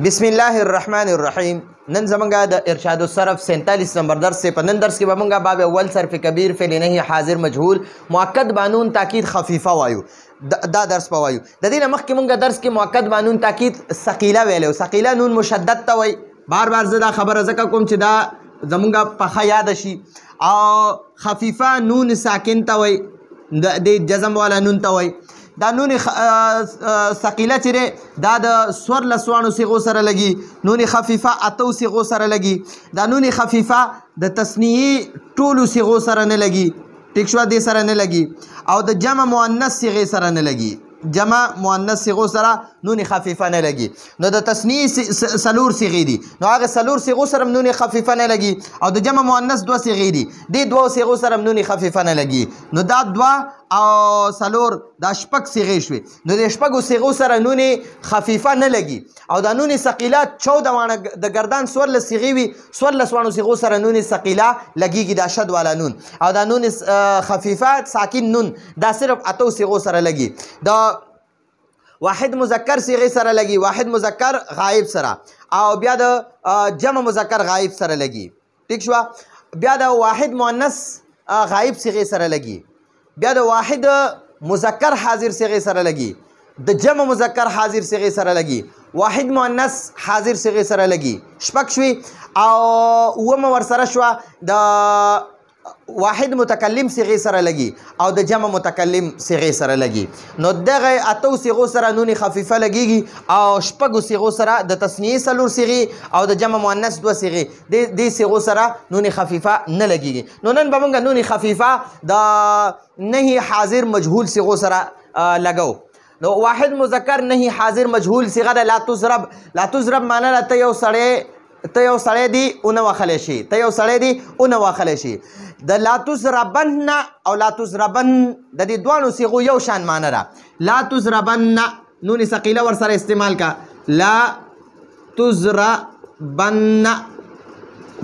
बिस्मिल्लाहिर्रहमानिर्रहीम। नन ज़मंगा द इरशाद सरफ 47 नंबर दर्स से पनन दर्स के बमंगा बाब अव्वल सरफ कबीर फ़िल नहीं हाजिर मजहूल मुअक्कद बानून ताकीद खफीफा वायु दा दर्स पवायु द दिन मख के मंगा दर्स के मुअक्कद बानून ताकीद सकीला वेले सकीला नून मुशद्दद तवई बार बार ज़दा खबर ज़का कुम चिदा ज़मंगा पखा याद शी और खफीफा नून साकिन तवई दे जज़म वाला नून तवई دا نون ثقيله چره دا د سور لسوانو صيغو سره لګي نون خفيفه اتو صيغو سره لګي دا نون خفيفه د تثنیه ټولو صيغو سره نه لګي ټیک شو دې سره نه لګي او د جمع مؤنث صيغه سره نه لګي جمع مؤنث صيغو سره نون خفيفه نه لګي نو د تثنیه سلور صيغې دي نو هغه سلور صيغو سره نون خفيفه نه لګي او د جمع مؤنث دوه صيغې دي د دوه صيغو سره نون خفيفه نه لګي نو دا دوه او سلور دا شپږ صيغې شوي نو د شپږو صيغو سره نون خفيفه نه لګي او دا نون ثقيله 14 وانه د گردان سور له صيغې وي سور له وانه صيغو سره نون ثقيله لګيږي دا شد والا نون او دا نون خفيفه ساکن نون دا صرف اتو صيغو سره لګي دا واحد مذکر صيغه سره لګي واحد مذکر غائب سره او بیا د جمع مذکر غائب سره لګي ٹھیک شو بیا د واحد مؤنث غائب صيغه سره لګي بیا د واحد مذکر حاضر صيغه سره لګي د جمع مذکر حاضر صيغه سره لګي واحد مؤنث حاضر صيغه سره لګي شپږ شوي او ومه ور سره شو د واحد متکلم صيغه سره لګي او د جمع متکلم صيغه سره لګي نو دغه اتو صيغو سره نون خفيفه لګيږي او شپږو صيغو سره د تثنیه سلور صيغه او د جمع مؤنث دوه صيغه د صيغو سره نون خفيفه نه لګيږي نو نن به موږ نون خفيفه د نه حاضر مجهول صيغو سره لګو نو واحد مذکر نه حاضر مجهول صيغه د لا تضرب معنی راته یو سړی دی اون واخلی شي ته یو سړی دی اون واخلی شي د لا تضربن او لا تضربن د دې دوانو صيغو یو شان معنی را لا تضربن نون ثقيله ور سره استعمال کا لا تضربن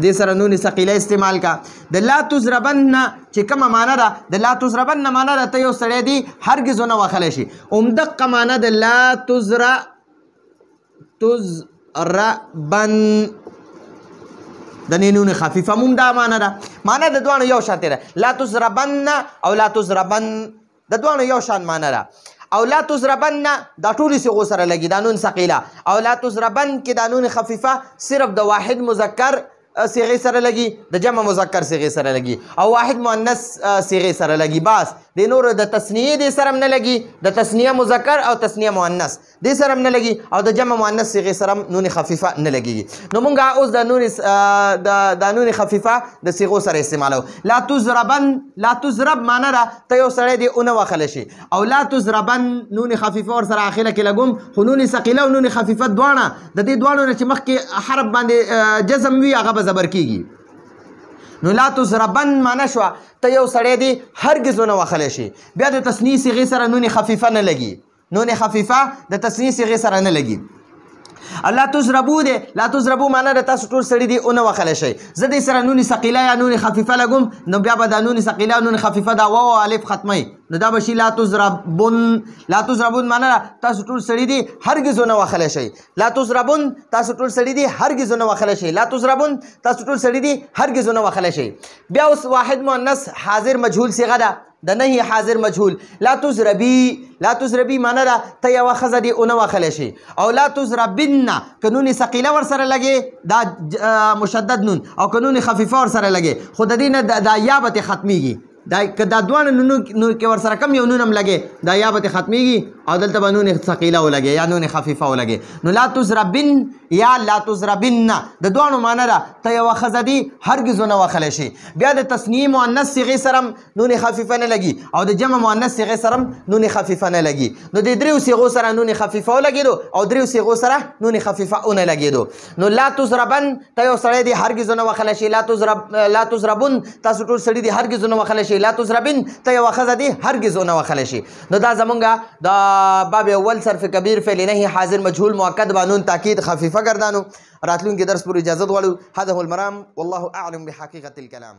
دې سره نون ثقيله استعمال کا د لا تضربن چې کومه معنی ده د لا تضربن معنی ده ته یو سړی دی هرگز نه واخلی شي عمدقه معنی د لا تضربن د نون خفيفه مم دا معنی ده معنی د دوانو یو شان ده لا تضربن او لا تضربن د دوانو یو شان معنی ده او لا تضربن دا ټولي صيغو سره لګي دا نون ثقيله او لا تضربن کې دا نون خفيفه صرف د واحد مذکر صيغه سره لګي د جمع مذکر صيغه سره لګي او واحد مؤنث صيغه سره لګي بس د نور د تثنیه د سره نه لګي د تثنیه مذکر او تثنیه مؤنث د سره نه لګي او د جمع مؤنث صيغه سره نون خفيفه نه لګي نو مونږه اوس د نون خفيفه د صيغو سره استعمالو لا تضرب معنی را ته یو سړی دی اون واخلی شي او لا تضربن نون خفيفه ور سره اخره کې لګوم خو نون ثقيله او نون خفيفه دواړه د دې دواړو نه چې مخکې حرف باندې جزم وي هغه زبر کیږي نو لا تضربن معنی شو ته یو سړی دی هرگز نه واخلی شي بیا د تثنیه صيغه سره نون خفيفه نه لګي نون خفيفه د تثنیه صيغه سره نه لګي الله تضربو دي لا تضربو معنی د تاسو ټول سړی دی اون واخلی شي زه دې سره نون ثقيله یا نون خفيفه لګوم نو بیا به د نون ثقيله نون خفيفه دا واو الف ختمي نو دا بشي لا تضربون معنی تاسو ټول سړی دی هرگز نه واخلی شي لا تضربون تاسو ټول سړی دی هرگز نه واخلی شي لا تضربون تاسو ټول سړی دی هرگز نه واخلی شي بیا اوس واحد مؤنث حاضر مجهول صيغه ده د نه حاضر مجهول لا تضربي معنی را ته یو خزه دی اون واخلی شي او لا تضربن قانون ثقيله ور سره لګي دا مشدد نون او قانون خفيفه ور سره لګي خود دینه دا یا به ختميږي دا دوانه نون کې ور سره کم یو نون هم لګي دا یا به ختميږي او دلته به نون ثقيله ولګي یا نون خفيفه ولګي نو لا تضربن یا لا تضربن د دوانو معنی را ته یو خزه دی هرگز نه واخلی شي بیا د تثنیه مؤنث صيغه سره نون خفيفه نه لګي او د جمع مؤنث صيغه سره نون خفيفه نه لګي نو د دریو صيغو سره نون خفيفه ولګیدو او دریو صيغو سره نون خفيفه نه لګیدو نو لا تضربن ته یو سړی دی هرگز نه واخلی شي لا تضربون تاسو ټول سړی دی هرگز نه واخلی شي لا تضربن ته یو خزه دی هرگز نه واخلی شي نو دا زمونږه دا باب اول صرف کبیر فعل نه حاضر مجهول مؤکد بانون تاکید خفيفه گردانو راتلون کې درس پر اجازه غواړو هذا هو المرام والله اعلم بحقيقه الكلام